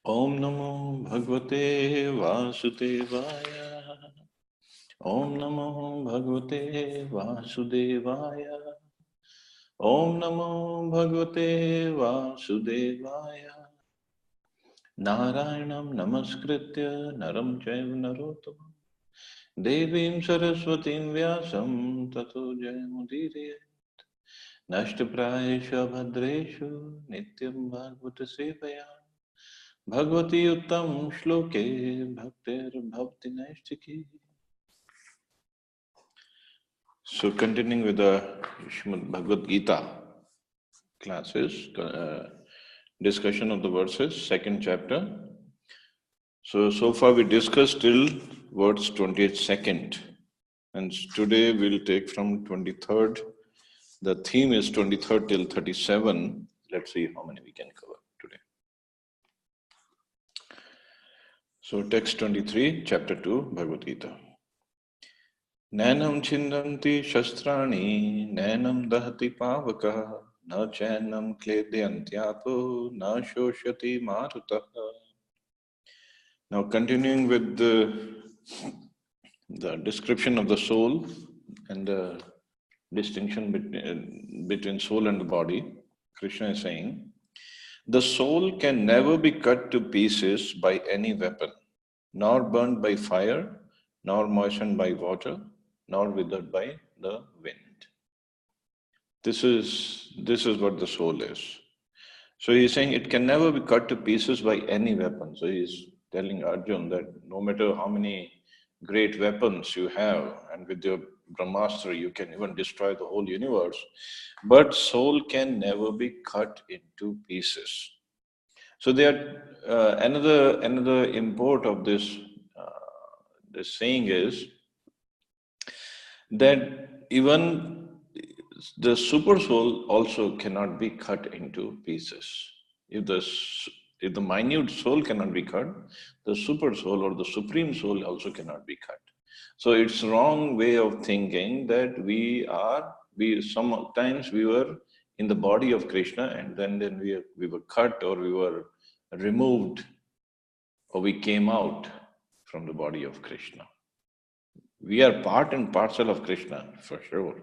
Om Namo Bhagavate Vasudevaya. Om Namo Bhagavate Vasudevaya. Om Namo Bhagavate Vasudevaya. Narayanam Namaskritya Naram Chaiva Narottam Devim Saraswatim Vyasam Tato Jayamudire Nashtaprayesha Bhadreshu Nityam Bhagavata Sevaya Bhagavati Uttam Shloke Bhaktir Bhavati Naistiki. So continuing with the Srimad Bhagavad Gita classes, discussion of the verses, second chapter. So far we discussed till verse 22nd, and today we'll take from 23rd. The theme is 23rd till 37. Let's see how many we can cover today. So text 23, chapter 2, Bhagavad Gita. Nainam chindanti shastrani, nainam dahati pavaka, na chainam kledyantyapho, na shoshati marutaha. Now continuing with the description of the soul and the distinction between soul and the body, Krishna is saying, the soul can never be cut to pieces by any weapon, nor burned by fire, nor moistened by water, nor withered by the wind. This is what the soul is. So he's saying it can never be cut to pieces by any weapon. So he's telling Arjun that no matter how many great weapons you have, and with your Brahmastra you can even destroy the whole universe, but soul can never be cut into pieces. So there, another import of this saying is that even the super soul also cannot be cut into pieces. If the minute soul cannot be cut, the super soul or the supreme soul also cannot be cut. So it's wrong way of thinking that we sometimes we were in the body of Krishna and then we were cut or we were removed or we came out from the body of Krishna. We are part and parcel of Krishna for sure.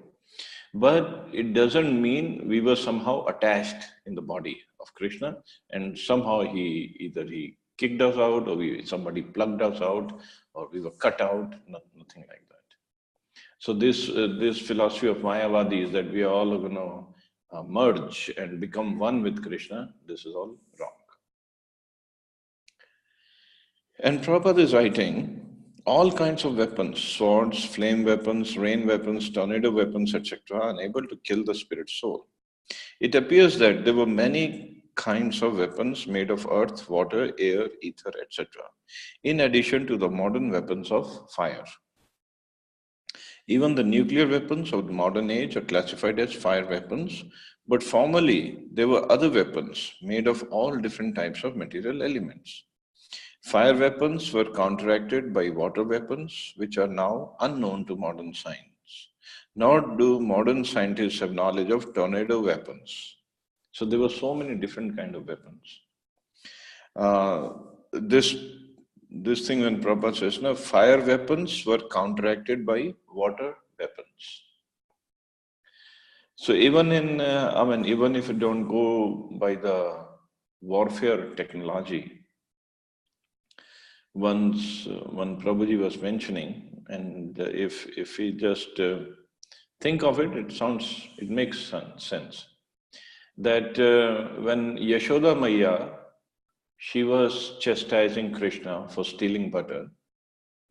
But it doesn't mean we were somehow attached in the body of Krishna and somehow he kicked us out or somebody plugged us out or we were cut out, nothing like that. So this philosophy of Mayavadi is that we are all going to merge and become one with Krishna. This is all wrong. And Prabhupada is writing, all kinds of weapons, swords, flame weapons, rain weapons, tornado weapons, etc., are unable to kill the spirit soul. It appears that there were many kinds of weapons made of earth, water, air, ether, etc., in addition to the modern weapons of fire. Even the nuclear weapons of the modern age are classified as fire weapons, but formerly there were other weapons made of all different types of material elements. Fire weapons were counteracted by water weapons, which are now unknown to modern science. Nor do modern scientists have knowledge of tornado weapons. So there were so many different kind of weapons. This thing when Prabhupada says, no, fire weapons were counteracted by water weapons. So even even if you don't go by the warfare technology, once one Prabhuji was mentioning, and if we just think of it, it makes sense. That when Yashoda Maya, she was chastising Krishna for stealing butter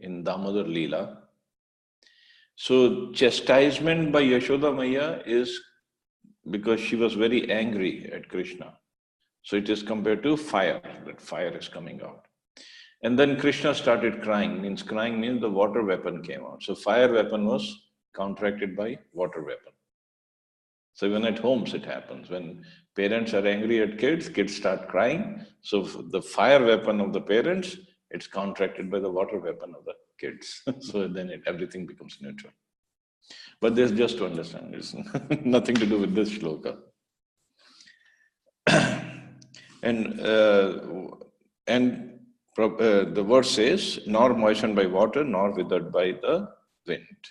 in Damodar Leela. So chastisement by Yashoda Maya is because she was very angry at Krishna. So it is compared to fire, that fire is coming out. And then Krishna started crying means the water weapon came out. So fire weapon was counteracted by water weapon. So even at homes it happens. When parents are angry at kids, kids start crying. So the fire weapon of the parents, it's counteracted by the water weapon of the kids. So then everything becomes neutral. But this just to understand, it's nothing to do with this shloka. And the verse says, nor moistened by water, nor withered by the wind.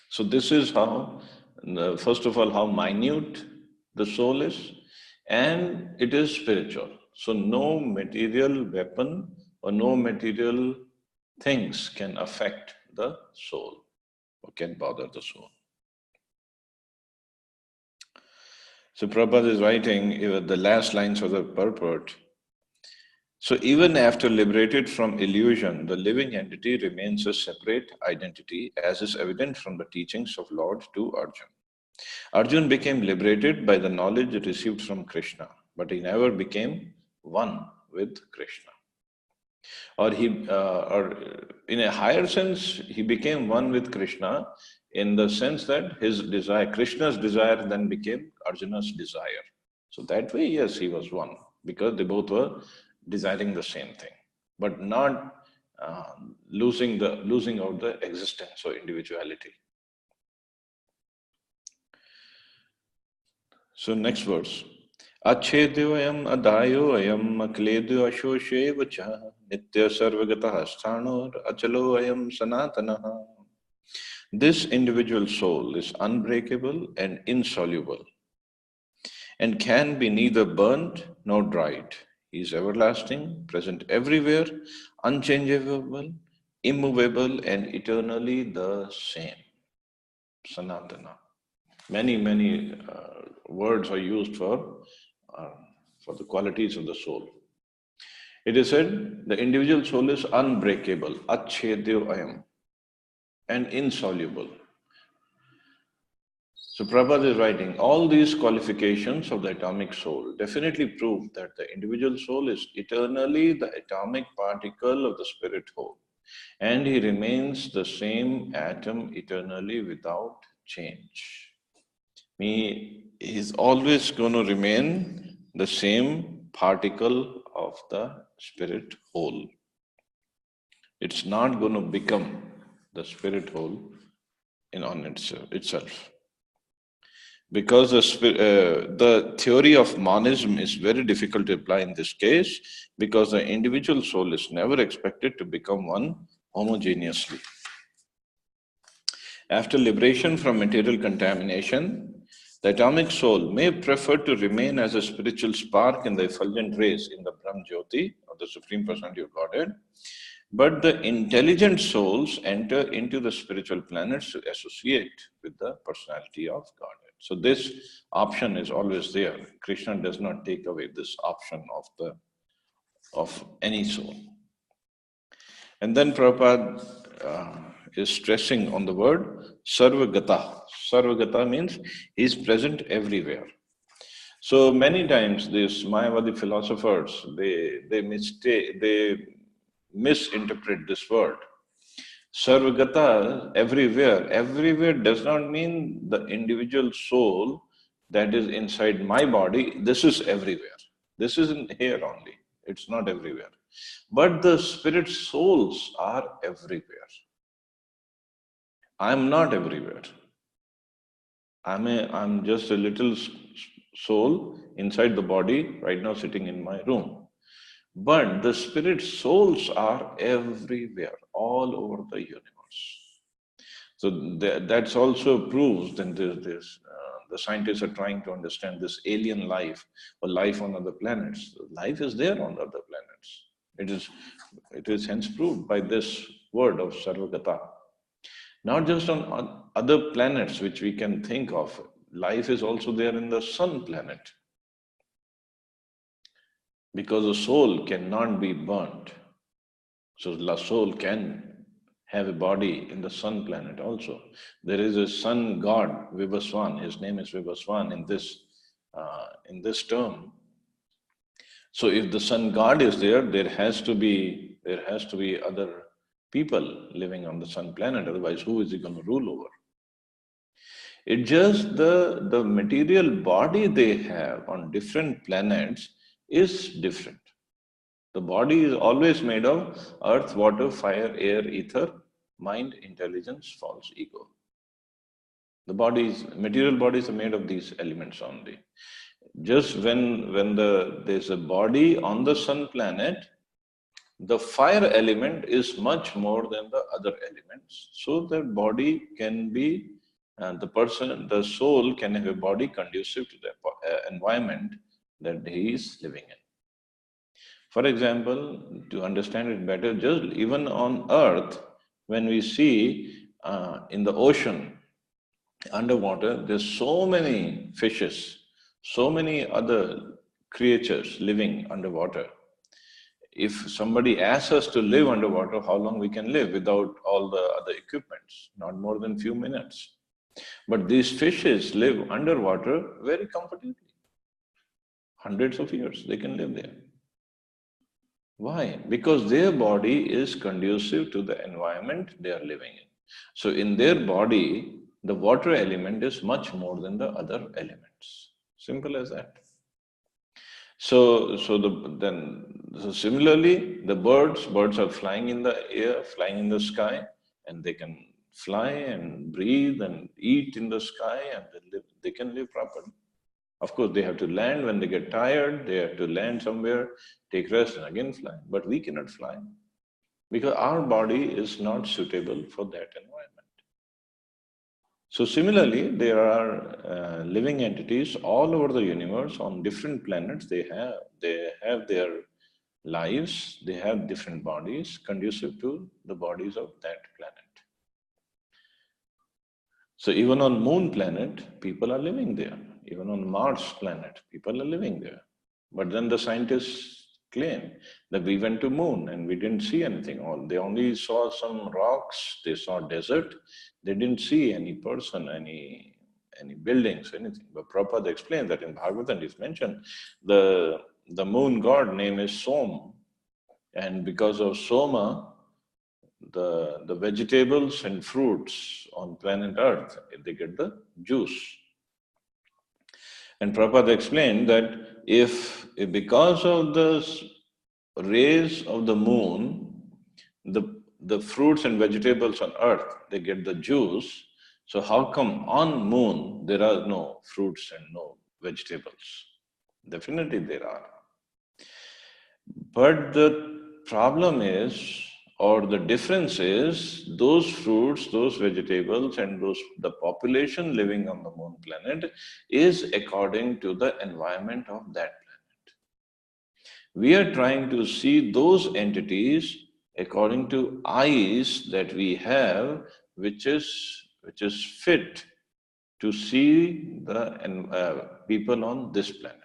So this is how, first of all, how minute the soul is, and it is spiritual. So no material weapon or no material things can affect the soul or can bother the soul. So Prabhupada is writing the last lines of the purport. So even after liberated from illusion, the living entity remains a separate identity, as is evident from the teachings of Lord to Arjuna. Arjuna became liberated by the knowledge received from Krishna, but he never became one with Krishna. Or in a higher sense, he became one with Krishna in the sense that his desire, Krishna's desire, then became Arjuna's desire. So that way, yes, he was one, because they both were desiring the same thing, but not losing out the existence or individuality. So next verse. Achedyoyam adayoyam akledyo ashoshevacha nitya sarvagatah sthanor achaloyam sanatanaha. This individual soul is unbreakable and insoluble, and can be neither burnt nor dried. He is everlasting, present everywhere, unchangeable, immovable, and eternally the same. Sanatana. Many words are used for the qualities of the soul. It is said the individual soul is unbreakable, achedyo ayam, and insoluble. So Prabhupada is writing, all these qualifications of the atomic soul definitely prove that the individual soul is eternally the atomic particle of the spirit whole, and he remains the same atom eternally without change. He is always going to remain the same particle of the spirit whole. It's not going to become the spirit whole on itself. Because the theory of monism is very difficult to apply in this case, because the individual soul is never expected to become one homogeneously. After liberation from material contamination, the atomic soul may prefer to remain as a spiritual spark in the effulgent rays in the Brahm Jyoti, or the Supreme Personality of Godhead, but the intelligent souls enter into the spiritual planets to associate with the personality of Godhead. So this option is always there. Krishna does not take away this option of any soul. And then Prabhupada is stressing on the word Sarvagata. Sarvagata means he is present everywhere. So many times these Mayavadi philosophers, they misinterpret this word. Sarvagata, everywhere. Everywhere does not mean the individual soul that is inside my body. This is everywhere. This isn't here only. It's not everywhere. But the spirit souls are everywhere. I'm not everywhere. I'm just a little soul inside the body right now sitting in my room. But the spirit souls are everywhere, all over the universe. So that's also proves that the scientists are trying to understand this alien life or life on other planets. Life is there on other planets. It is hence proved by this word of Sarvagata. Not just on other planets which we can think of. Life is also there in the sun planet. Because the soul cannot be burnt. So the soul can have a body in the sun planet also. There is a sun god, Vivaswan. His name is Vivaswan in this term. So if the sun god is there, there has to be other people living on the sun planet. Otherwise, who is he going to rule over? It's just the material body they have on different planets is different. The body is always made of earth, water, fire, air, ether, mind, intelligence, false ego. The material bodies are made of these elements only. Just when there's a body on the sun planet, the fire element is much more than the other elements. So the body can be, the soul can have a body conducive to the environment that he is living in. For example, to understand it better, just even on earth, when we see in the ocean, underwater, there's so many fishes, so many other creatures living underwater. If somebody asks us to live underwater, how long we can live without all the other equipments? Not more than few minutes. But these fishes live underwater very comfortably. Hundreds of years they can live there. Why? Because their body is conducive to the environment they are living in. So in their body, the water element is much more than the other elements. Simple as that. So similarly, the birds are flying in the air, flying in the sky, and they can fly and breathe and eat in the sky, and they can live properly. Of course, they have to land when they get tired, they have to land somewhere, take rest, and again fly. But we cannot fly because our body is not suitable for that environment. So similarly, there are living entities all over the universe on different planets. They have their lives, they have different bodies conducive to the bodies of that planet. So even on Moon planet, people are living there. Even on Mars planet, people are living there. But then the scientists claim that we went to Moon and we didn't see anything. They only saw some rocks, they saw desert, they didn't see any person, any buildings, anything. But Prabhupada explained that in Bhagavad it's mentioned the moon god name is Som, and because of Soma, the vegetables and fruits on planet Earth, they get the juice. And Prabhupada explained that if because of the rays of the moon, the fruits and vegetables on earth, they get the juice, so how come on moon there are no fruits and no vegetables? Definitely there are. But the problem is, or the difference is, those fruits, those vegetables, and the population living on the moon planet is according to the environment of that planet. We are trying to see those entities according to eyes that we have, which is fit to see the people on this planet.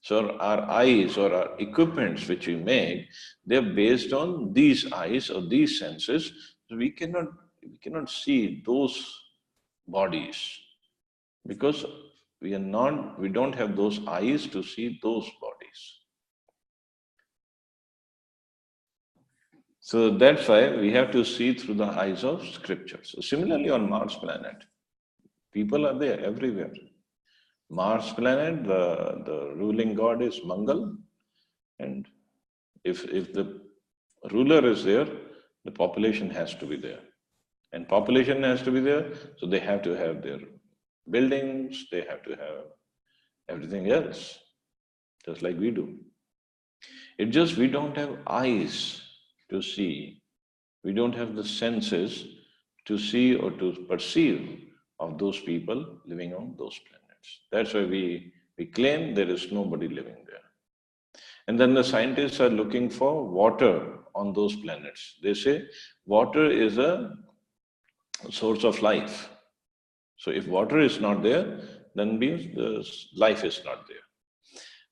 So our eyes or our equipments which we make, they're based on these eyes or these senses. So we cannot see those bodies because we don't have those eyes to see those bodies. So that's why we have to see through the eyes of scripture. So similarly on Mars planet, people are there everywhere. Mars planet, the ruling god is Mangal, and if the ruler is there, the population has to be there. And population has to be there, so they have to have their buildings, they have to have everything else, just like we do. It's just we don't have eyes to see, we don't have the senses to see or to perceive of those people living on those planets. That's why we claim there is nobody living there. And then the scientists are looking for water on those planets. They say water is a source of life. So if water is not there, then means the life is not there.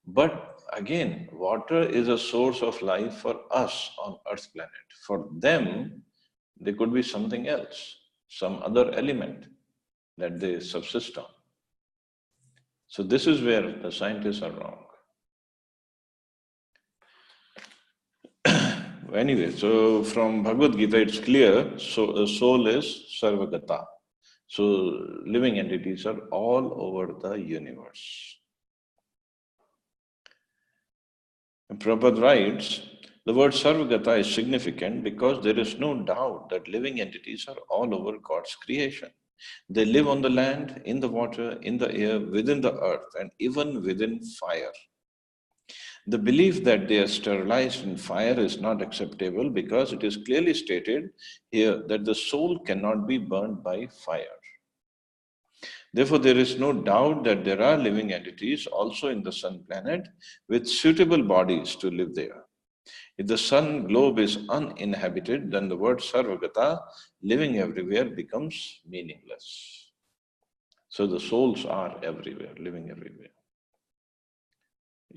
But again, water is a source of life for us on Earth planet. For them, there could be something else, some other element that they subsist on. So this is where the scientists are wrong. Anyway, so from Bhagavad Gita, it's clear, so the soul is sarvagata. So living entities are all over the universe. And Prabhupada writes, the word sarvagata is significant because there is no doubt that living entities are all over God's creation. They live on the land, in the water, in the air, within the earth, and even within fire. The belief that they are sterilized in fire is not acceptable because it is clearly stated here that the soul cannot be burned by fire. Therefore, there is no doubt that there are living entities also in the sun planet with suitable bodies to live there. If the sun globe is uninhabited, then the word Sarvagata, living everywhere, becomes meaningless. So the souls are everywhere, living everywhere.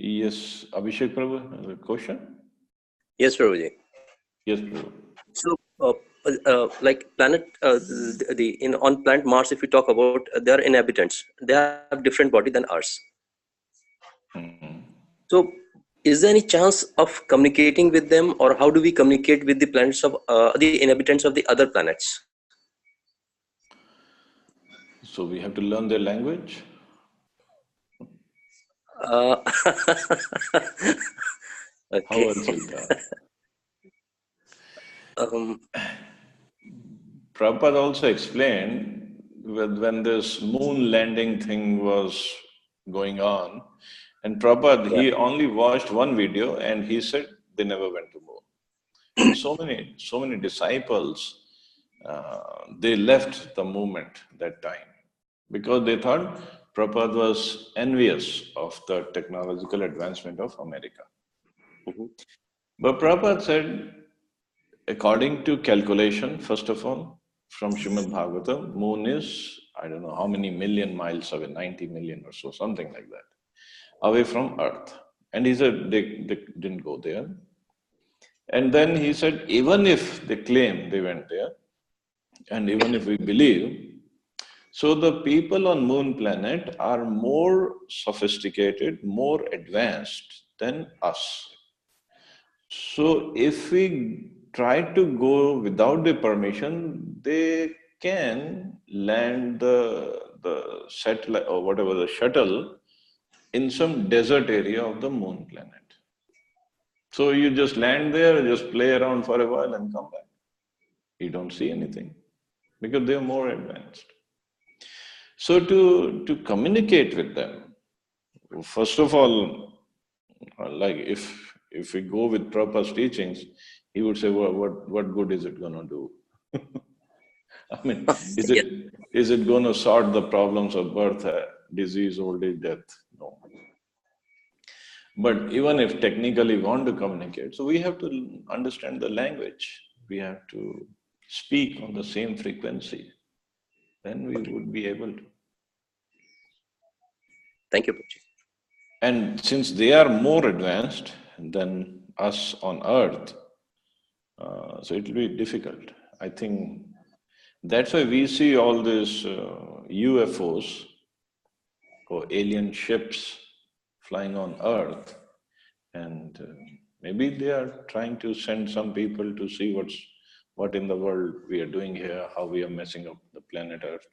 Yes, Abhishek Prabhu, has a question? Yes, Prabhuji. Yes, Prabhu. So, like planet, in on planet Mars, if we talk about their inhabitants, they have different body than ours. Mm-hmm. So, is there any chance of communicating with them, or how do we communicate with the planets of the inhabitants of the other planets? So we have to learn their language. Uh, How okay. else is that? Um, Prabhupada also explained when this moon landing thing was going on, and Prabhupada, yeah. he only watched one video and he said they never went to moon. And so many disciples, they left the movement that time because they thought Prabhupada was envious of the technological advancement of America. Mhm. But Prabhupada said, according to calculation, first of all, from Srimad Bhagavatam, moon is, I don't know how many million miles away, 90 million or so, something like that, away from Earth. And he said they didn't go there. And then he said, even if they claim they went there, and even if we believe, so the people on moon planet are more sophisticated, more advanced than us. So if we try to go without the permission, they can land the satellite or whatever the shuttle in some desert area of the moon planet. So you just land there, just play around for a while and come back. You don't see anything because they're more advanced. So to communicate with them, first of all, like if we go with Prabhupada's teachings, he would say, what good is it gonna do? I mean, Yeah. is it gonna sort the problems of birth, disease, old age, death? No. But even if technically we want to communicate, so we have to understand the language. We have to speak on the same frequency. Then we would be able to. Thank you, Prabhuji. And since they are more advanced than us on Earth, so it will be difficult. I think that's why we see all these UFOs or alien ships flying on Earth, and maybe they are trying to send some people to see what in the world we are doing here, how we are messing up the planet Earth.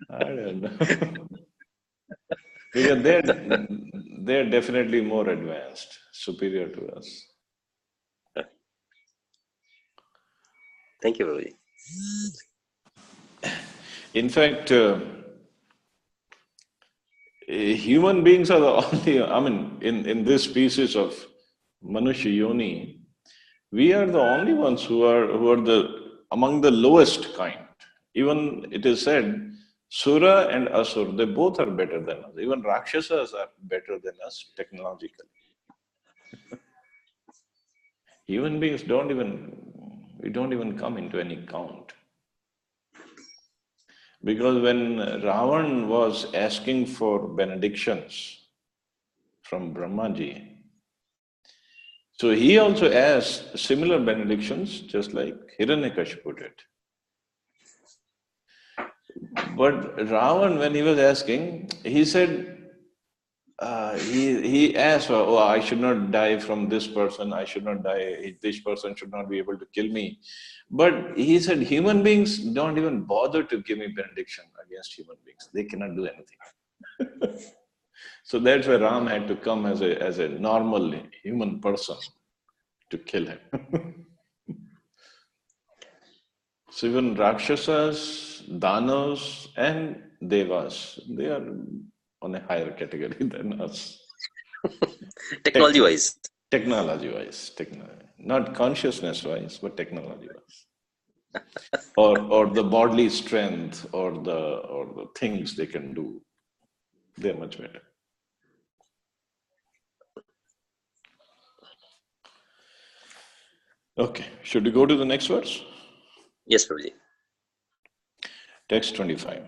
I don't know. Because they're definitely more advanced, superior to us. Thank you, Prabhuji. In fact, human beings are the only, I mean, in this species of Manushya Yoni, we are the only ones who are among the lowest kind. Even it is said, Sura and Asur, they both are better than us. Even Rakshasas are better than us technologically. Human beings we don't even come into any count. Because when Ravan was asking for benedictions from Brahmaji, so he also asked similar benedictions, just like Hiranyakashipu did. But Ravan, when he was asking, he said, he asked, oh, I should not die from this person, I should not die, this person should not be able to kill me. But he said, human beings don't even bother to give me benediction against human beings. They cannot do anything. So that's why Ram had to come as a normal human person to kill him. So even Rakshasas, Danos, and Devas, they are on a higher category than us. Technology wise. Technology-wise, not consciousness-wise, but technology-wise, or the bodily strength, or the things they can do, they're much better. Okay, should we go to the next verse? Yes, Prabhuji. Text 25.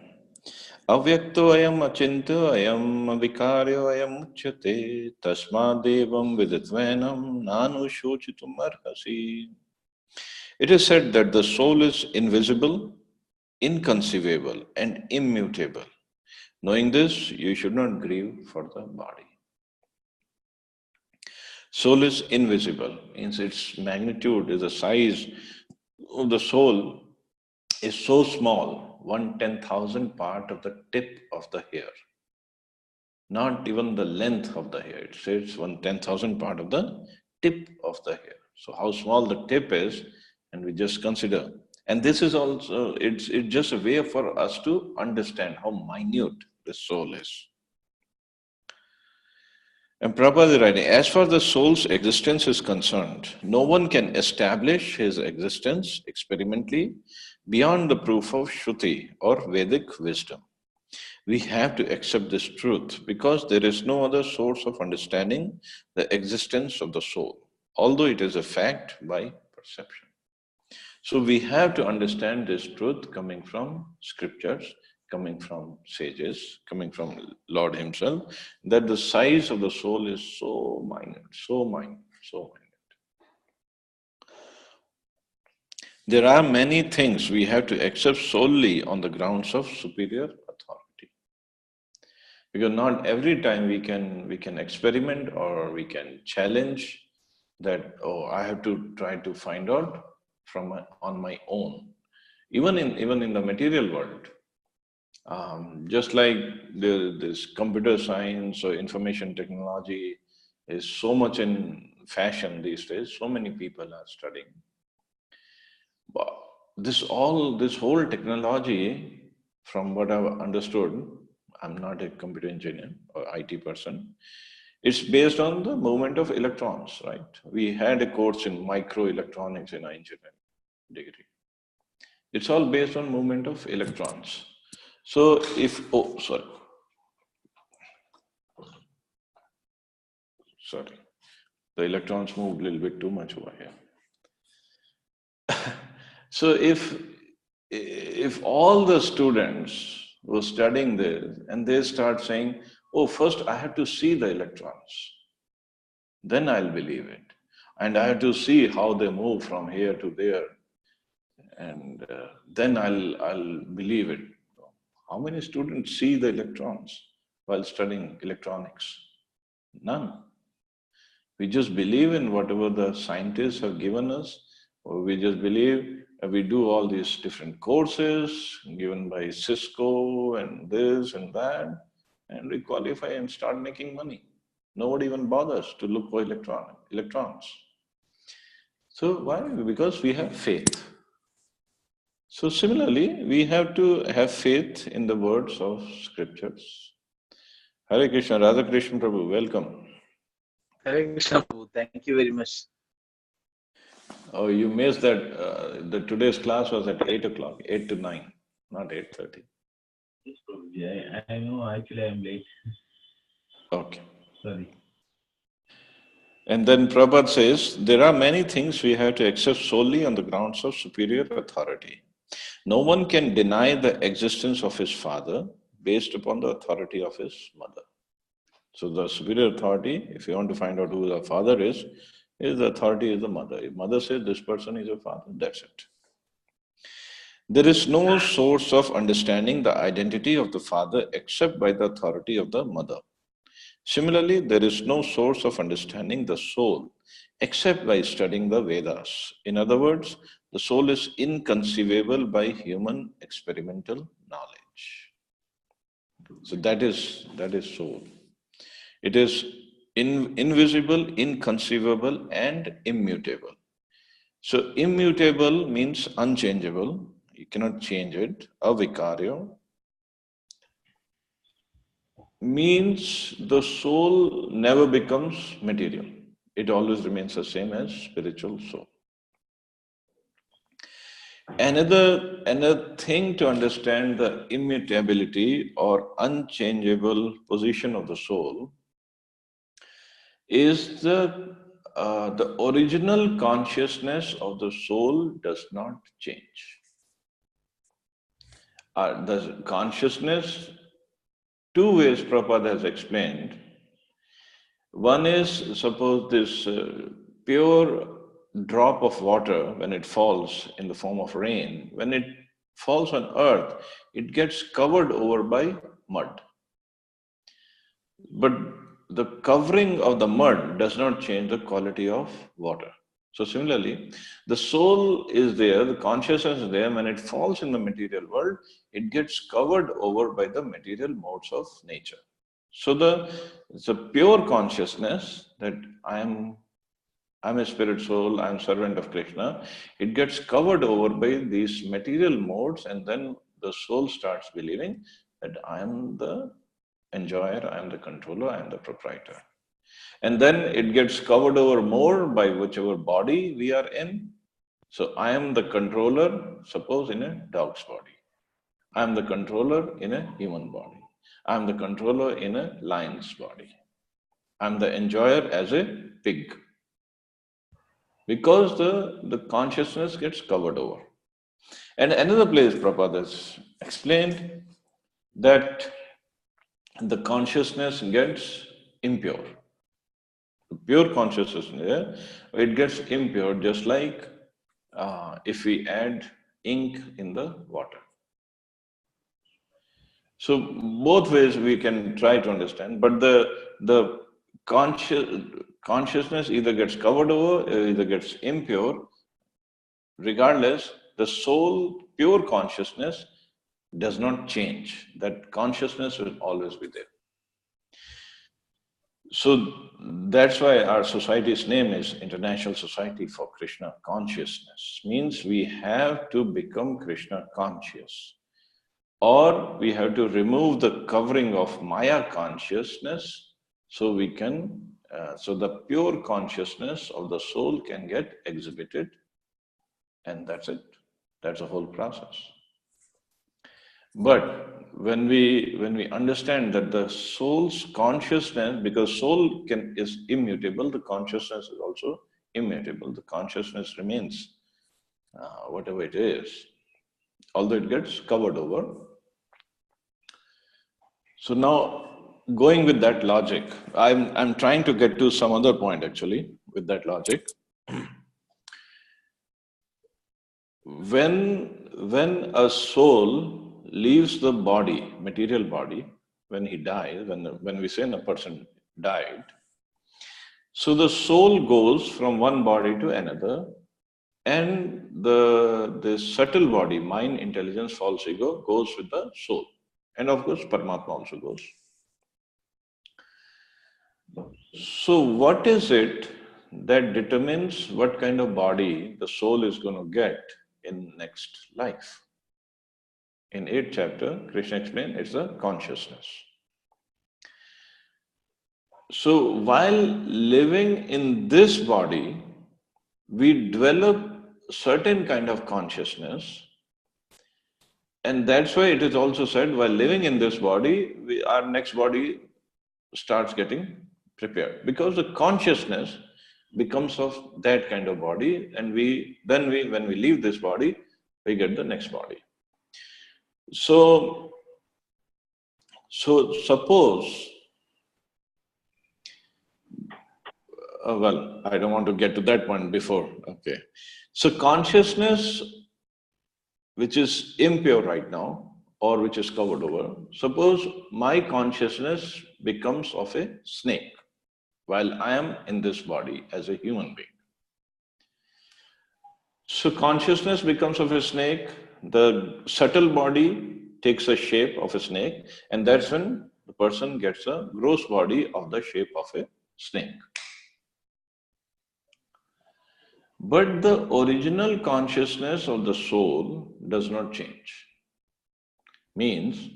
Avyakto ayam achinto ayam vikaryo ayam uchyate tasmadevam viditvenam nanu shochitum arhasi. It is said that the soul is invisible, inconceivable, and immutable. Knowing this, you should not grieve for the body. Soul is invisible, means its magnitude is the size of the soul is so small, 1/10,000th part of the tip of the hair. Not even the length of the hair. It says 1/10,000th part of the tip of the hair. So how small the tip is, and we just consider. And this is also, it's just a way for us to understand how minute the soul is. And Prabhupada is writing, as far as the soul's existence is concerned, no one can establish his existence experimentally beyond the proof of Shruti or Vedic wisdom. We have to accept this truth because there is no other source of understanding the existence of the soul, although it is a fact by perception. So we have to understand this truth coming from scriptures, coming from sages, coming from Lord Himself, that the size of the soul is so minute, so minute, so minute. There are many things we have to accept solely on the grounds of superior authority. Because not every time we can experiment or we can challenge that, oh, I have to try to find out on my own. Even in the material world, just like this computer science or information technology is so much in fashion these days, so many people are studying. But this whole technology, from what I've understood, I'm not a computer engineer or IT person, it's based on the movement of electrons, right? We had a course in microelectronics in our engineering degree. It's all based on movement of electrons. So sorry, the electrons moved a little bit too much over here. So if all the students were studying this and they start saying, oh, first I have to see the electrons, then I'll believe it. And I have to see how they move from here to there, and then I'll believe it. How many students see the electrons while studying electronics? None. We just believe in whatever the scientists have given us, or we just believe, we do all these different courses given by Cisco and this and that, and we qualify and start making money. Nobody even bothers to look for electrons. So why? Because we have faith. So similarly, we have to have faith in the words of scriptures. Hare Krishna, Radha Krishna Prabhu, welcome. Hare Krishna Prabhu, thank you very much. Oh, you missed that. Today's class was at 8 o'clock, 8 to 9, not 8:30. Yes, Prabhuji, I know actually I am late. Okay. Sorry. And then Prabhupada says, there are many things we have to accept solely on the grounds of superior authority. No one can deny the existence of his father based upon the authority of his mother. So the superior authority, if you want to find out who the father is the authority is the mother. If mother says this person is your father, that's it. There is no source of understanding the identity of the father except by the authority of the mother. Similarly, there is no source of understanding the soul except by studying the Vedas. In other words, the soul is inconceivable by human experimental knowledge. So that is soul. It is invisible, inconceivable, and immutable. So immutable means unchangeable, You cannot change it. Avikarya means the soul never becomes material. It always remains the same as spiritual soul. Another thing to understand the immutability or unchangeable position of the soul is the original consciousness of the soul does not change. The consciousness, two ways Prabhupada has explained. One is, suppose this pure drop of water, when it falls in the form of rain, when it falls on earth, it gets covered over by mud. But the covering of the mud does not change the quality of water. So similarly, the soul is there, the consciousness is there. When it falls in the material world, it gets covered over by the material modes of nature. So it's a pure consciousness that I'm a spirit soul, I'm servant of Krishna. It gets covered over by these material modes, and then the soul starts believing that I am the enjoyer, I am the controller, I am the proprietor. And then it gets covered over more by whichever body we are in. So I am the controller, suppose in a dog's body. I am the controller in a human body. I am the controller in a lion's body. I am the enjoyer as a pig. Because the consciousness gets covered over. And another place Prabhupada has explained that the consciousness gets impure. The pure consciousness, it gets impure just like if we add ink in the water. So both ways we can try to understand, but the consciousness either gets covered over, or either gets impure. Regardless, the soul, pure consciousness, does not change. That consciousness will always be there. So that's why our society's name is International Society for Krishna Consciousness. Means we have to become Krishna conscious. Or we have to remove the covering of Maya consciousness so we can, so the pure consciousness of the soul can get exhibited. And that's it. That's the whole process. But when we understand that the soul's consciousness, because soul is immutable, the consciousness is also immutable. The consciousness remains whatever it is, although it gets covered over. So now, going with that logic, I'm trying to get to some other point actually with that logic. When a soul leaves the body, material body, when he dies, when we say a person died, so the soul goes from one body to another, and the subtle body, mind, intelligence, false ego, goes with the soul. And of course, Paramatma also goes. So what is it that determines what kind of body the soul is going to get in next life? In 8th chapter, Krishna explained it's a consciousness. So while living in this body, we develop certain kind of consciousness, and that's why it is also said while living in this body, our next body starts getting prepared, because the consciousness becomes of that kind of body, and when we leave this body, we get the next body. So suppose, well, I don't want to get to that point before. Okay. So consciousness, which is impure right now, or which is covered over, suppose my consciousness becomes of a snake while I am in this body as a human being. So consciousness becomes of a snake, the subtle body takes a shape of a snake, and that's when the person gets a gross body of the shape of a snake. But the original consciousness of the soul does not change. Means,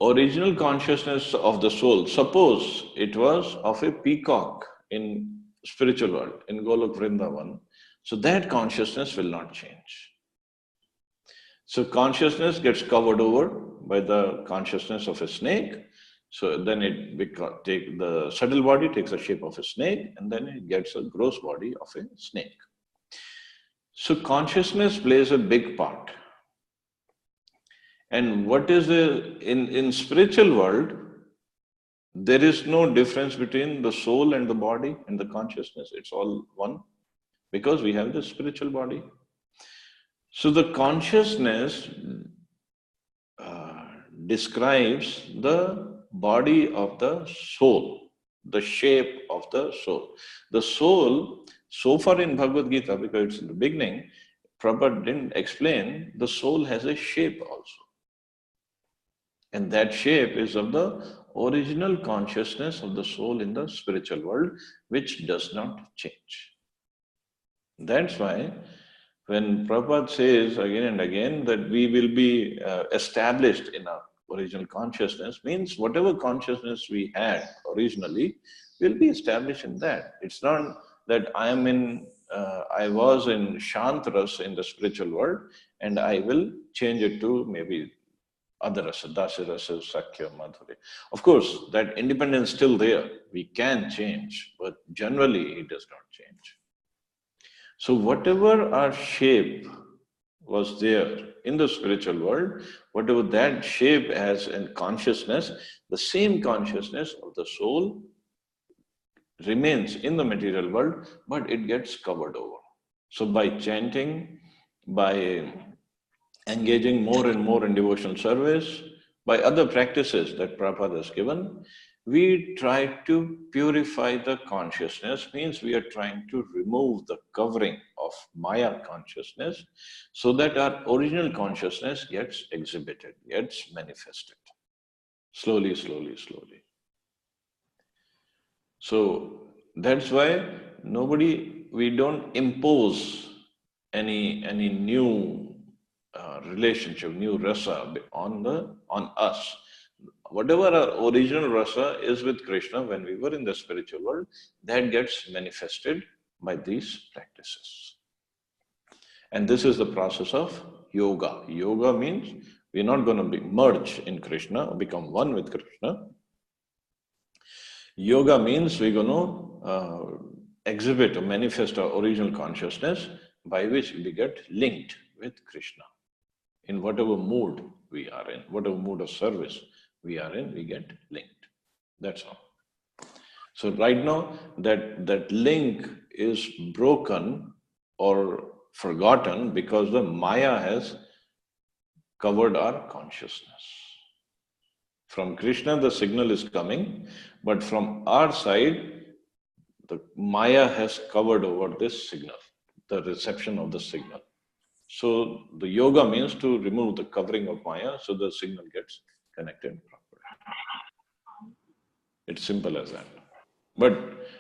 original consciousness of the soul, suppose it was of a peacock in spiritual world, in Golok Vrindavan, so that consciousness will not change. So consciousness gets covered over by the consciousness of a snake. So then the subtle body takes the shape of a snake, and then it gets a gross body of a snake. So consciousness plays a big part. And what is in spiritual world, there is no difference between the soul and the body and the consciousness. It's all one, because we have the spiritual body. So the consciousness describes the body of the soul, the shape of the soul. The soul, so far in Bhagavad Gita, because it's in the beginning, Prabhupada didn't explain, the soul has a shape also. And that shape is of the original consciousness of the soul in the spiritual world, which does not change. That's why when Prabhupada says again and again that we will be established in our original consciousness, means whatever consciousness we had originally will be established in that. It's not that I was in Shantras in the spiritual world and I will change it to maybe other rasa, dasa rasa, sakya, madhurya. Of course, that independence is still there. We can change, but generally it does not change. So whatever our shape was there in the spiritual world, whatever that shape has in consciousness, the same consciousness of the soul remains in the material world, but it gets covered over. So by chanting, by engaging more and more in devotional service, by other practices that Prabhupada has given, we try to purify the consciousness, means we are trying to remove the covering of Maya consciousness so that our original consciousness gets exhibited, gets manifested. Slowly, slowly, slowly. So that's why we don't impose any new relationship, new rasa on us. Whatever our original rasa is with Krishna when we were in the spiritual world, that gets manifested by these practices. And this is the process of yoga. Yoga means we're not going to be merged in Krishna or become one with Krishna. Yoga means we're going to exhibit or manifest our original consciousness by which we get linked with Krishna. In whatever mood we are in, whatever mood of service we are in, we get linked. That's all. So right now, that link is broken or forgotten because the Maya has covered our consciousness. From Krishna, the signal is coming, but from our side, the Maya has covered over this signal, the reception of the signal. So the yoga means to remove the covering of Maya so the signal gets connected properly. It's simple as that. But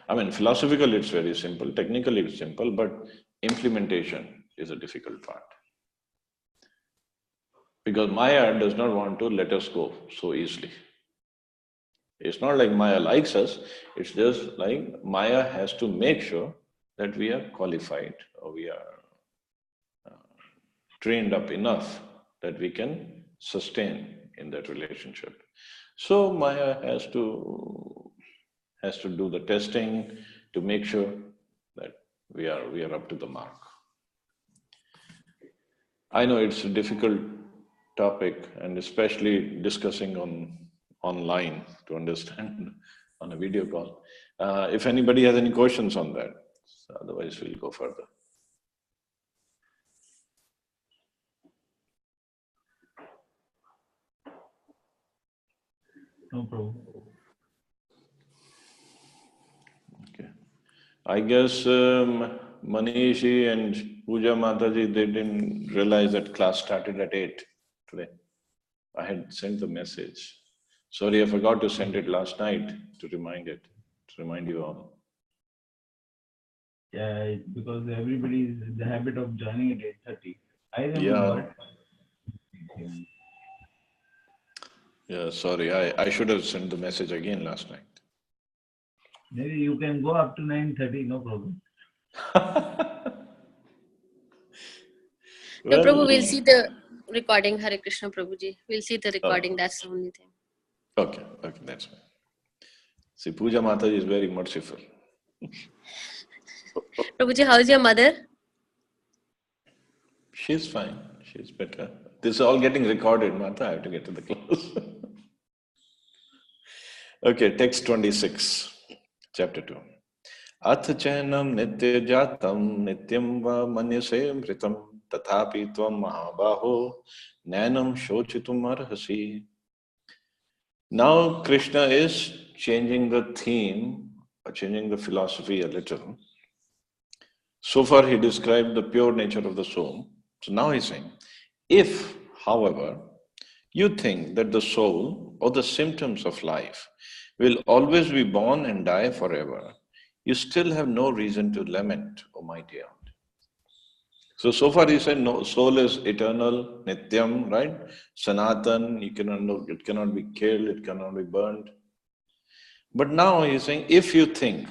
I mean, philosophically it's very simple, technically it's simple, but implementation is a difficult part. Because Maya does not want to let us go so easily. It's not like Maya likes us, it's just like Maya has to make sure that we are qualified or we are trained up enough that we can sustain in that relationship. So Maya has to do the testing to make sure that we are up to the mark. I know it's a difficult topic, and especially discussing online to understand on a video call. If anybody has any questions on that, otherwise we'll go further. No problem. Okay. I guess Manishi and Pooja Mataji, they didn't realize that class started at 8 today. I had sent the message. Sorry, I forgot to send it last night to remind you all. Yeah, because everybody is in the habit of joining at 8:30. I Yeah, remember. yeah, sorry, I should have sent the message again last night. Maybe you can go up to 9:30, no problem. No, Prabhu, Well, we'll see the recording. Hare Krishna, Prabhuji. We'll see the recording. oh, That's the only thing. okay, that's fine. See, Puja Mataji is very merciful. Prabhuji, how's your mother? She's fine. She's better. This is all getting recorded, Mata. I have to get to the class. Okay, text 26, chapter 2. Ath chainam nitya jatam nityam va manyase mritam tathapi tvam mahabaho nanam shochitum arhasi. Now Krishna is changing the theme, or changing the philosophy a little. So far he described the pure nature of the soul. So now he's saying, if, however, you think that the soul or the symptoms of life will always be born and die forever, you still have no reason to lament, O mighty aunt. So far he said, no, soul is eternal, nityam, right? Sanatan, it cannot be killed, it cannot be burned. But now he's saying, if you think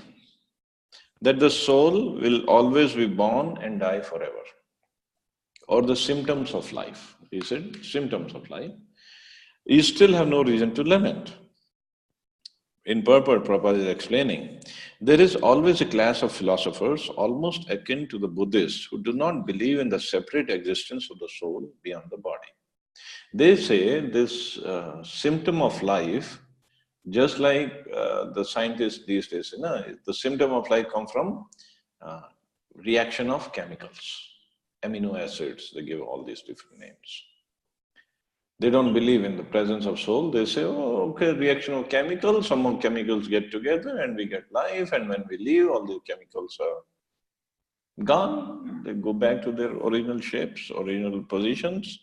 that the soul will always be born and die forever, or the symptoms of life, he said, symptoms of life, you still have no reason to lament. In purport, Prabhupada is explaining, there is always a class of philosophers, almost akin to the Buddhists, who do not believe in the separate existence of the soul beyond the body. They say this symptom of life, just like the scientists these days, the symptom of life come from uh, reaction of chemicals, amino acids, they give all these different names. They don't believe in the presence of soul. They say, oh, okay, reaction of chemicals, some of chemicals get together and we get life, and when we leave, all the chemicals are gone. They go back to their original shapes, original positions,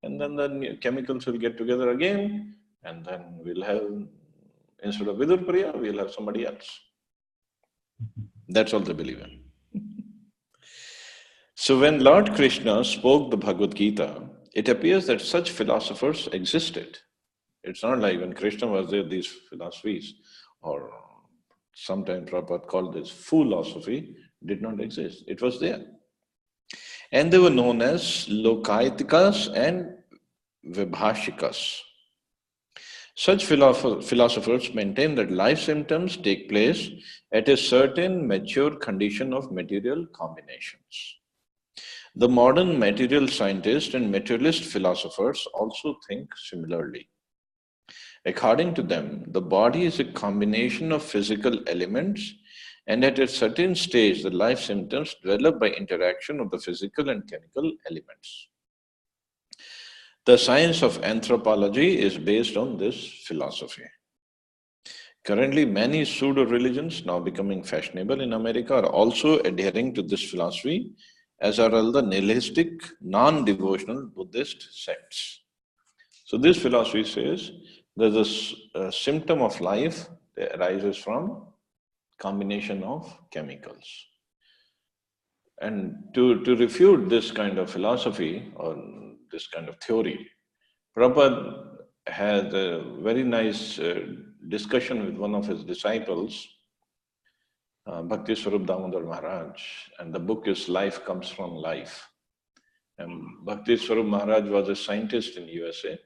and then the chemicals will get together again, and then we'll have, instead of Vidurpriya, we'll have somebody else. That's all they believe in. So when Lord Krishna spoke the Bhagavad Gita, it appears that such philosophers existed. It's not like when Krishna was there, these philosophies, or sometimes Prabhupada called this philosophy, did not exist. It was there. And they were known as Lokaitikas and Vibhashikas. Such philosophers maintain that life symptoms take place at a certain mature condition of material combinations. The modern material scientists and materialist philosophers also think similarly. According to them, the body is a combination of physical elements, and at a certain stage, the life symptoms develop by interaction of the physical and chemical elements. The science of anthropology is based on this philosophy. Currently, many pseudo-religions, now becoming fashionable in America, are also adhering to this philosophy, as are all the nihilistic, non-devotional Buddhist sects. So this philosophy says there's a symptom of life that arises from combination of chemicals. And to refute this kind of philosophy or this kind of theory, Prabhupada had a very nice discussion with one of his disciples, Bhakti Swarup Damodar Maharaj, and the book is Life Comes from Life. And Bhakti Swarup Maharaj was a scientist in USA.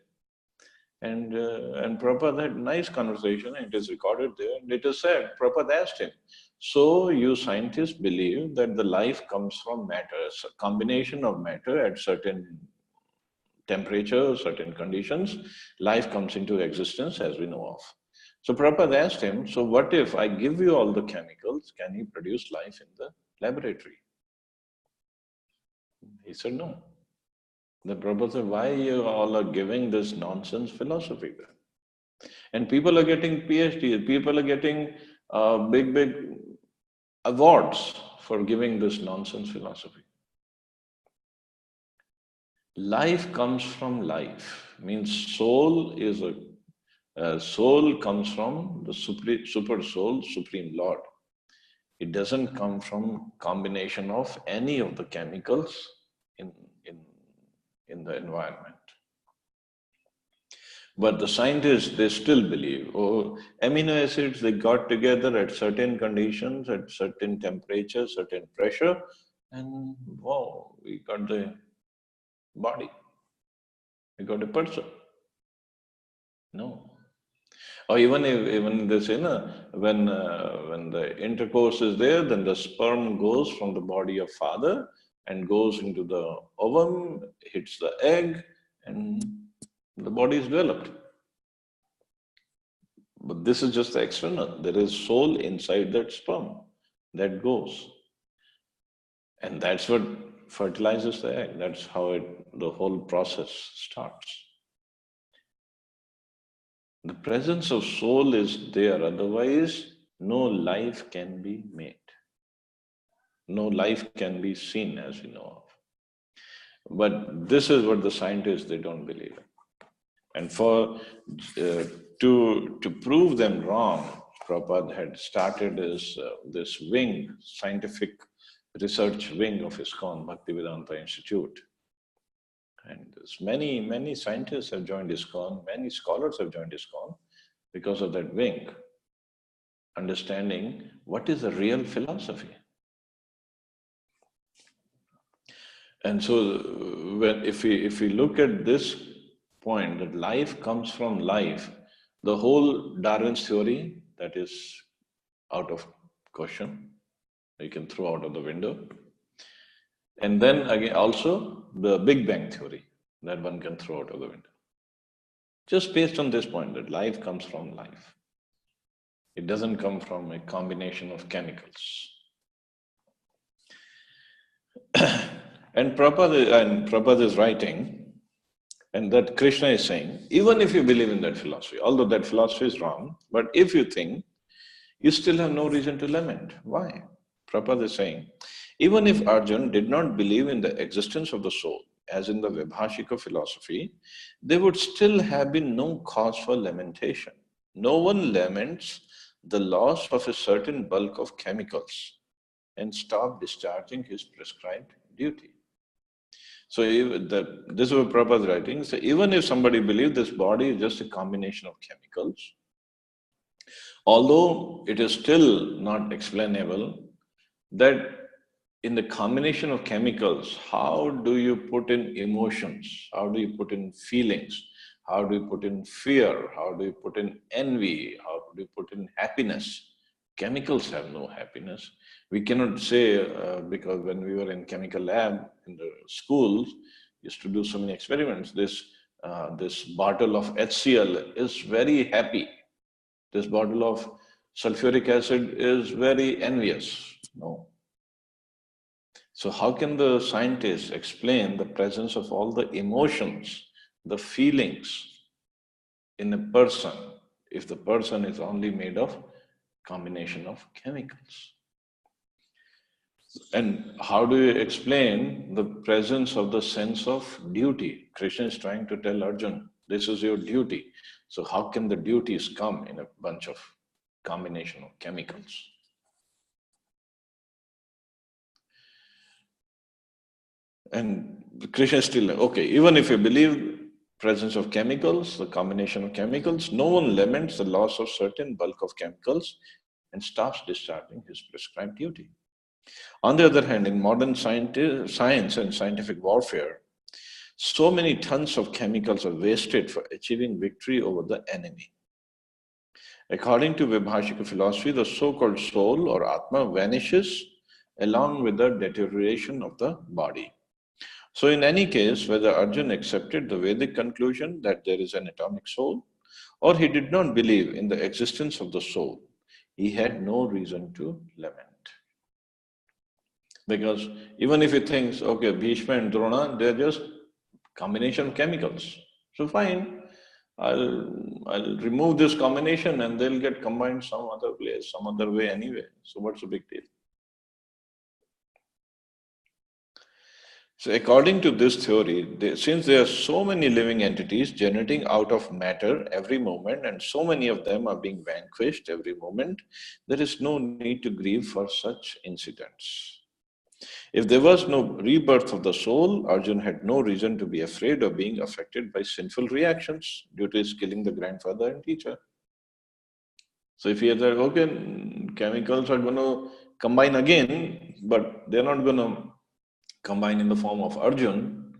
And Prabhupada had a nice conversation, and it is recorded there. And it is said, Prabhupada asked him, so you scientists believe that the life comes from matter, a combination of matter at certain temperature, certain conditions, life comes into existence as we know of. So Prabhupada asked him, so what if I give you all the chemicals, can you produce life in the laboratory? He said, no. The Prabhupada said, why you all are giving this nonsense philosophy then? And people are getting PhDs, people are getting big awards for giving this nonsense philosophy. Life comes from life, means soul is soul comes from the super soul, Supreme Lord. It doesn't come from combination of any of the chemicals in, in, in the environment. But the scientists, they still believe, oh, amino acids, they got together at certain conditions, at certain temperature, certain pressure, and wow, we got the body. We got a person. No. Or even they say, no, when the intercourse is there, then the sperm goes from the body of father and goes into the ovum, hits the egg, and the body is developed. But this is just the external. There is soul inside that sperm that goes. And that's what fertilizes the egg. That's how the whole process starts. The presence of soul is there, otherwise no life can be made. No life can be seen, as we know of. But this is what the scientists, they don't believe in. And to prove them wrong, Prabhupada had started this wing, scientific research wing of ISKCON, Bhaktivedanta Institute. And many scientists have joined ISKCON, many scholars have joined ISKCON because of that wing, understanding what is the real philosophy. And so if we look at this point, that life comes from life, the whole Darwin's theory, that is out of question. You can throw out of the window. And then again, also the Big Bang theory, that one can throw out of the window. Just based on this point, that life comes from life. It doesn't come from a combination of chemicals. And Prabhupada is writing, and that Krishna is saying, even if you believe in that philosophy, although that philosophy is wrong, but if you think, you still have no reason to lament. Why? Prabhupada is saying, even if Arjun did not believe in the existence of the soul, as in the Vibhashika philosophy, there would still have been no cause for lamentation. No one laments the loss of a certain bulk of chemicals and stop discharging his prescribed duty. So this is what Prabhupada is writing. So even if somebody believes this body is just a combination of chemicals, although it is still not explainable that in the combination of chemicals, how do you put in emotions? How do you put in feelings? How do you put in fear? How do you put in envy? How do you put in happiness? Chemicals have no happiness. We cannot say, because when we were in chemical lab in the schools, used to do so many experiments, this bottle of HCl is very happy. This bottle of sulfuric acid is very envious. No. So how can the scientists explain the presence of all the emotions, the feelings in a person, if the person is only made of combination of chemicals? And how do you explain the presence of the sense of duty? Krishna is trying to tell Arjuna, this is your duty. So how can the duties come in a bunch of combination of chemicals? And Krishna is still, okay, even if you believe presence of chemicals, the combination of chemicals, no one laments the loss of certain bulk of chemicals and stops discharging his prescribed duty. On the other hand, in modern science and scientific warfare, so many tons of chemicals are wasted for achieving victory over the enemy. According to Vibhashika philosophy, the so-called soul or Atma vanishes along with the deterioration of the body. So in any case, whether Arjuna accepted the Vedic conclusion that there is an atomic soul, or he did not believe in the existence of the soul, he had no reason to lament. Because even if he thinks, okay, Bhishma and Drona, they're just combination of chemicals. So fine, I'll remove this combination and they'll get combined some other place, some other way anyway. So what's the big deal? So according to this theory, since there are so many living entities generating out of matter every moment, and so many of them are being vanquished every moment, there is no need to grieve for such incidents. If there was no rebirth of the soul, Arjun had no reason to be afraid of being affected by sinful reactions due to his killing the grandfather and teacher. So if he had said, okay, chemicals are going to combine again, but they're not going to combine in the form of Arjun,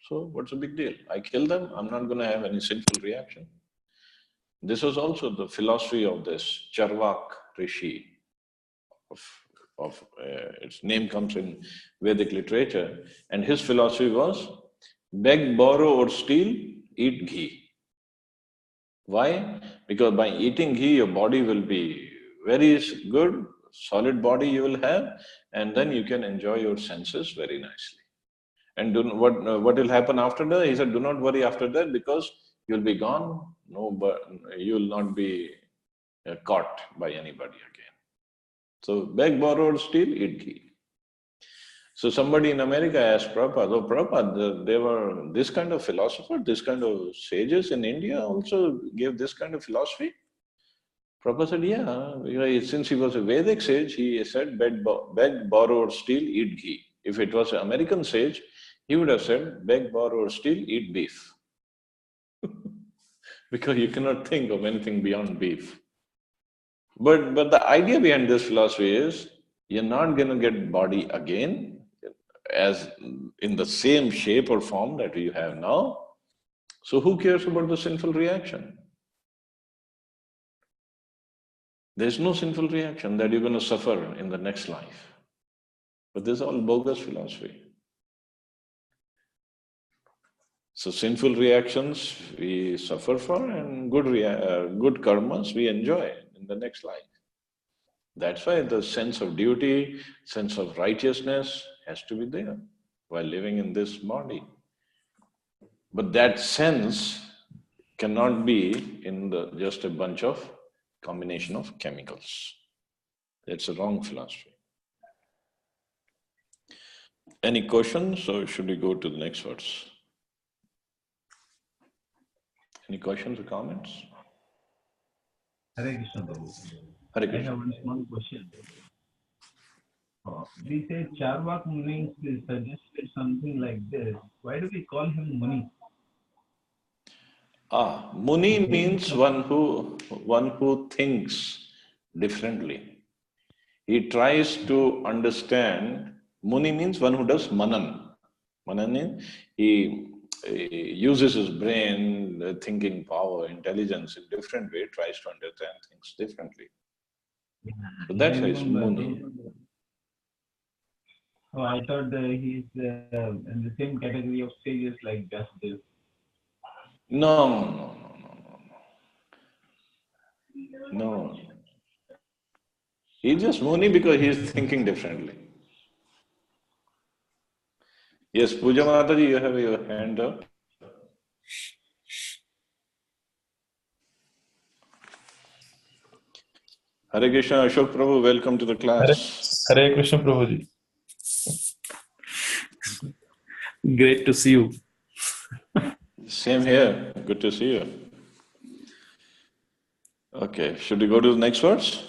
so what's the big deal? I kill them, I'm not going to have any sinful reaction. This was also the philosophy of this Charvak Rishi. Its name comes in Vedic literature, and his philosophy was beg, borrow, or steal, eat ghee. Why? Because by eating ghee, your body will be very good, solid body you will have, and then you can enjoy your senses very nicely. And what will happen after that? He said, do not worry after that because you'll be gone. No, but you will not be caught by anybody again. So beg, borrow, or steal, eat ghee. So somebody in America asked Prabhupada, oh Prabhupada, there were this kind of philosopher, this kind of sages in India also gave this kind of philosophy? Prabhupada said, yeah, since he was a Vedic sage, he said beg, borrow, or steal, eat ghee. If it was an American sage, he would have said beg, borrow, or steal, eat beef. Because you cannot think of anything beyond beef. But the idea behind this philosophy is you're not going to get body again as in the same shape or form that you have now. So who cares about the sinful reaction? There's no sinful reaction that you're going to suffer in the next life. But this is all bogus philosophy. So sinful reactions we suffer for, and good karmas we enjoy in the next life. That's why the sense of duty, sense of righteousness has to be there while living in this body. But that sense cannot be in just a bunch of combination of chemicals. That's a wrong philosophy. Any questions, or should we go to the next verse? Any questions or comments? Hare Krishna, Prabhu. Hare I Krishna. have one small question. We say Charvak Muni suggested something like this. Why do we call him Muni? Muni means one who thinks differently. He tries to understand. Muni means one who does manan. Manan means he uses his brain, thinking power, intelligence in different way, tries to understand things differently. So that's why it's Muni. Oh, I thought he's in the same category of sages like Justice. No. He's just Muni because he's thinking differently. Yes, Puja Mataji, you have your hand up. Hare Krishna, Ashok Prabhu, welcome to the class. Hare Krishna Prabhuji. Great to see you. Same here, good to see you. Okay, should we go to the next verse?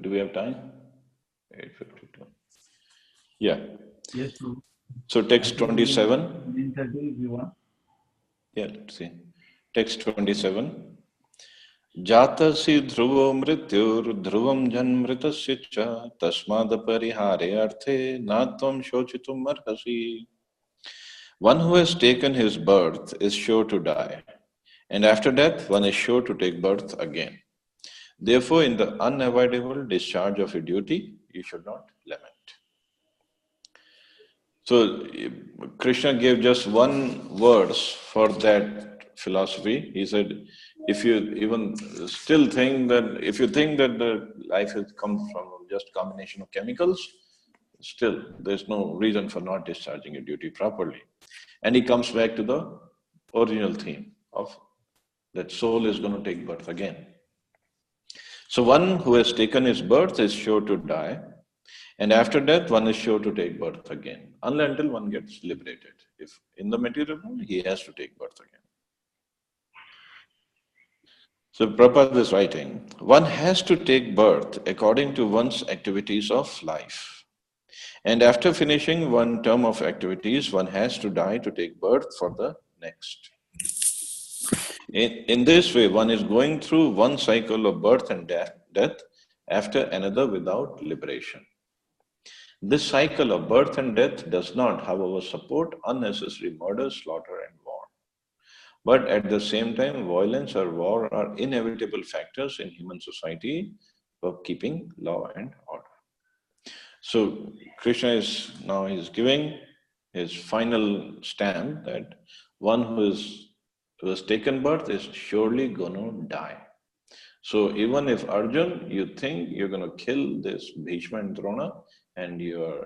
Do we have time? 8:52. Yeah. Yes, Prabhu. So text 27. 9:30 if you want. Yeah, let's see. Text 27. Jatasi dhruvo mrityur dhruvam janmritasya cha tasmad parihare arthe natvam shochitum arhasi. One who has taken his birth is sure to die, and after death one is sure to take birth again. Therefore, in the unavoidable discharge of your duty, you should not lament. So, Krishna gave just one verse for that philosophy. He said, if you even still think that, if you think that the life has come from just combination of chemicals, still there's no reason for not discharging your duty properly. And he comes back to the original theme of that soul is going to take birth again. So one who has taken his birth is sure to die, And after death, one is sure to take birth again, until one gets liberated. If in the material world, he has to take birth again. So Prabhupada is writing, one has to take birth according to one's activities of life. And after finishing one term of activities, one has to die to take birth for the next. In this way, one is going through one cycle of birth and death after another without liberation. This cycle of birth and death does not, however, support unnecessary murder, slaughter, and war. But at the same time, violence or war are inevitable factors in human society for keeping law and order. So Krishna is giving his final stamp that one who has taken birth is surely gonna die. So even if Arjun, you think you're gonna kill this Bhishma and Drona, and you're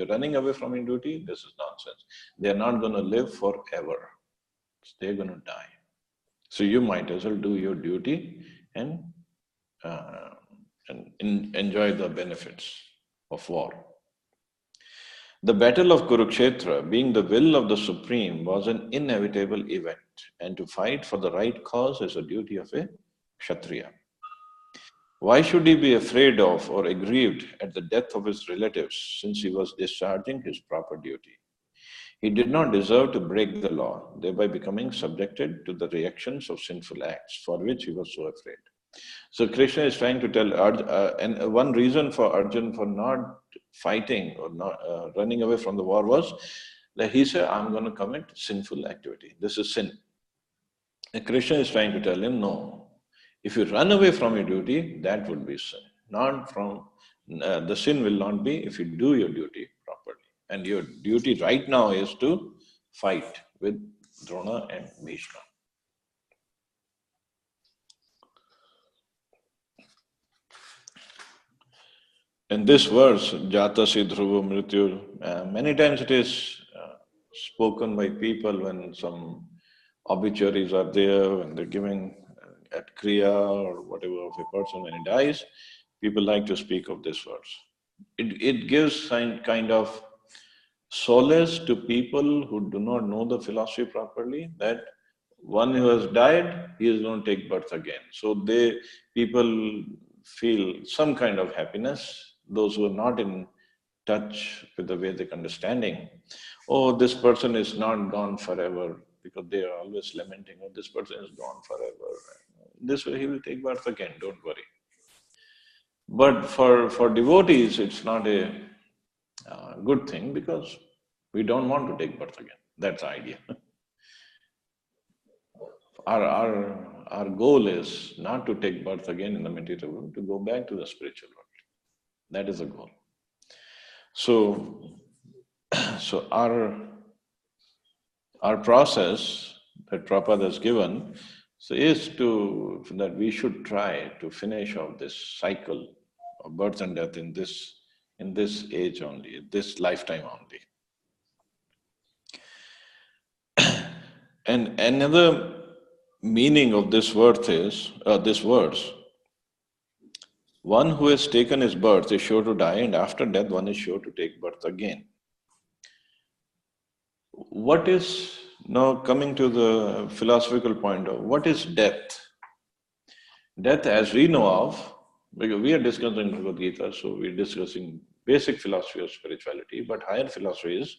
running away from your duty, this is nonsense. They're not gonna live forever. They're gonna die. So you might as well do your duty and enjoy the benefits of war. The battle of Kurukshetra, being the will of the Supreme, was an inevitable event, and to fight for the right cause is a duty of a Kshatriya. Why should he be afraid of or aggrieved at the death of his relatives, since he was discharging his proper duty? He did not deserve to break the law, thereby becoming subjected to the reactions of sinful acts, for which he was so afraid. So Krishna is trying to tell Arjun, and one reason for Arjun for not fighting or not running away from the war was that he said, I'm going to commit sinful activity. This is sin. And Krishna is trying to tell him, no. If you run away from your duty, that would be sin. Not from the sin will not be if you do your duty properly. And your duty right now is to fight with Drona and Bhishma. In this verse, Jata si dhruva mrityu, many times it is spoken by people when some obituaries are there, when they're giving at Kriya or whatever of a person when he dies, people like to speak of this verse. It gives kind of solace to people who do not know the philosophy properly, that one who has died, he is going to take birth again. So people feel some kind of happiness. Those who are not in touch with the Vedic understanding, oh, this person is not gone forever, because they are always lamenting, oh, this person is gone forever. This way he will take birth again, don't worry. But for devotees, it's not a good thing, because we don't want to take birth again. That's the idea. Our goal is not to take birth again in the material world, to go back to the spiritual world. That is the goal. So our process that Prabhupada has given is that we should try to finish off this cycle of birth and death in this age only, this lifetime only. And another meaning of this verse is one who has taken his birth is sure to die, and after death one is sure to take birth again. What is, now coming to the philosophical point of what is death? Death as we know of, because we are discussing Bhagavad Gita, so we're discussing basic philosophy of spirituality, but higher philosophy is,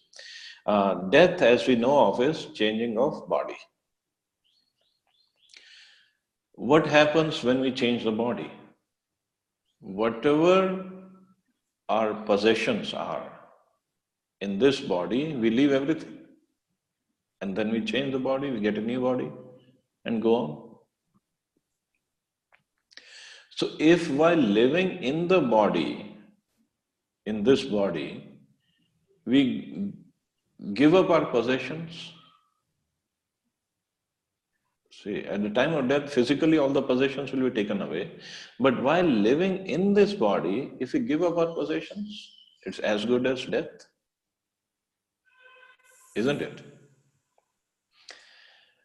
death as we know of is changing of body. What happens when we change the body? Whatever our possessions are in this body, we leave everything. And then we change the body, we get a new body and go on. So if while living in the body, in this body, we give up our possessions, see, at the time of death, physically all the possessions will be taken away. But while living in this body, if we give up our possessions, it's as good as death. Isn't it?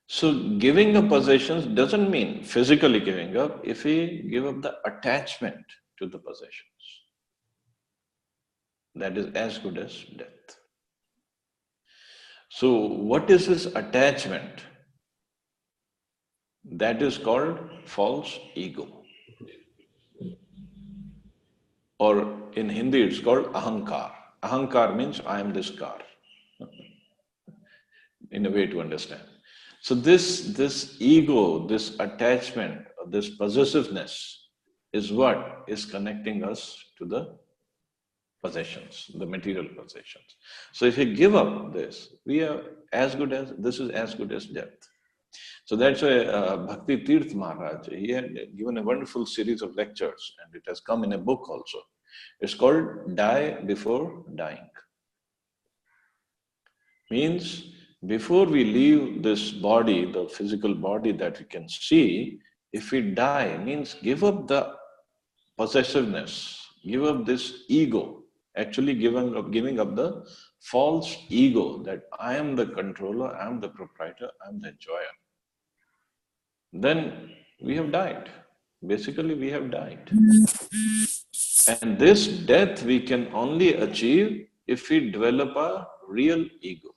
So giving up possessions doesn't mean physically giving up if we give up the attachment to the possessions. That is as good as death. So what is this attachment? That is called false ego. Or in Hindi it's called ahankar. Ahankar means I am this car. In a way to understand. So this ego, this attachment, this possessiveness is what is connecting us to the possessions, the material possessions. So if we give up this, we are this is as good as death. So that's why Bhakti Tirth Maharaj, he had given a wonderful series of lectures, and it has come in a book also. It's called Die Before Dying. Means before we leave this body, the physical body that we can see, if we die, means give up the possessiveness, give up this ego, actually giving up the false ego that I am the controller, I am the proprietor, I am the enjoyer. Then we have died. Basically, we have died. And this death we can only achieve if we develop a real ego.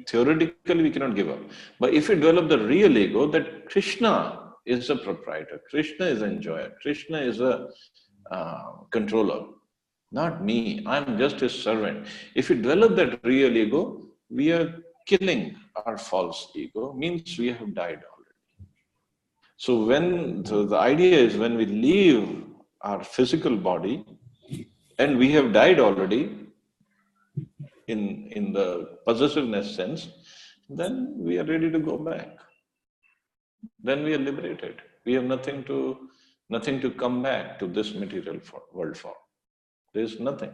Theoretically, we cannot give up. But if we develop the real ego, that Krishna is a proprietor, Krishna is an enjoyer, Krishna is a controller, not me. I'm just his servant. If we develop that real ego, we are killing our false ego, means we have died already. So the idea is when we leave our physical body and we have died already, in the possessiveness sense, then we are ready to go back. Then we are liberated. We have nothing to come back to this material world for. There is nothing.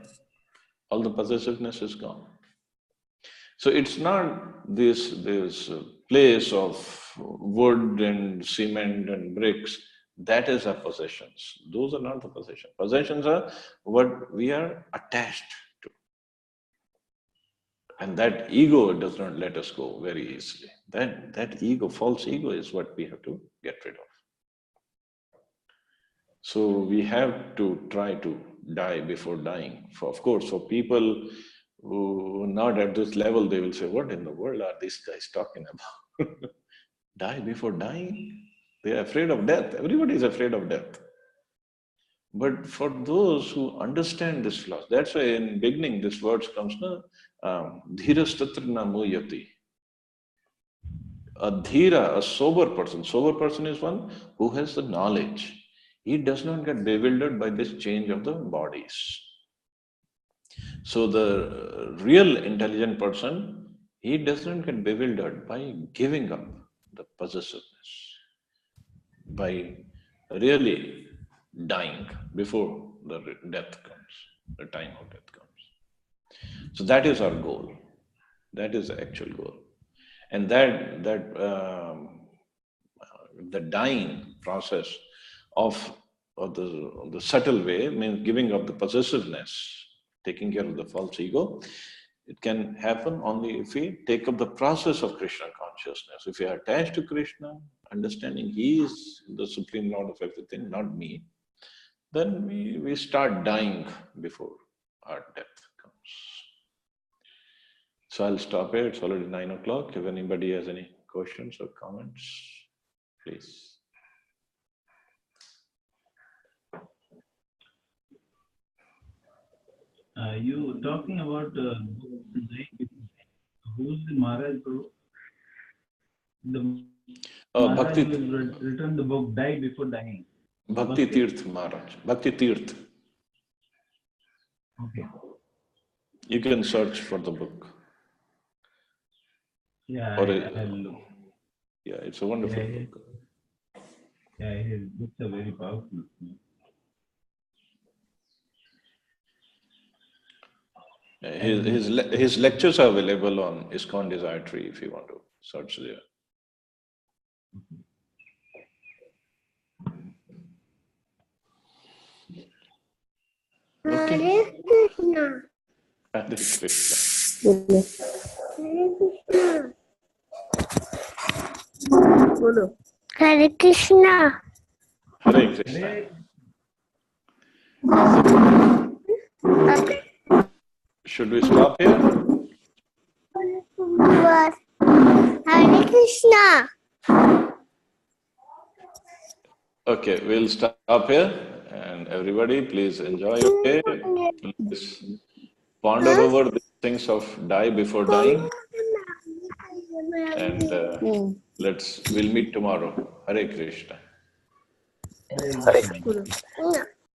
All the possessiveness is gone. So it's not this place of wood and cement and bricks. That is our possessions. Those are not the possessions. Possessions are what we are attached to. And that ego does not let us go very easily. That ego, false ego, is what we have to get rid of. So we have to try to die before dying. Of course, for people who are not at this level, they will say, what in the world are these guys talking about? Die before dying? They are afraid of death. Everybody is afraid of death. But for those who understand this philosophy, that's why in beginning this word comes, dhirastatra na muyati. A dhira, a sober person. Sober person is one who has the knowledge. He does not get bewildered by this change of the bodies. So the real intelligent person, he does not get bewildered by giving up the possessiveness, by really dying before the death comes, the time of death comes. So that is our goal. That is the actual goal. And the dying process of the subtle way means giving up the possessiveness, taking care of the false ego. It can happen only if we take up the process of Krishna consciousness. If we are attached to Krishna, understanding He is the Supreme Lord of everything, not me, then we start dying before our death comes. So I'll stop here. It's already 9 o'clock. If anybody has any questions or comments, please. You talking about who's the Maharaj, bro? The Maharaj Bhakti, who has written the book Die Before Dying. Bhakti Tirth Maharaj. Bhakti Tirth. Okay. You can search for the book. Yeah, Or I'll look. Yeah, it's a wonderful book. Yeah, his books are very powerful. His lectures are available on ISKCON Desire Tree if you want to search there. Okay. Hare Krishna. Hare Krishna. Hare Krishna. Hare Krishna. Should we stop here? Hare Krishna. Okay, we'll stop here. And everybody, please enjoy your day. Please ponder over the things of die before dying. And we'll meet tomorrow. Hare Krishna. Hare Hare Guru.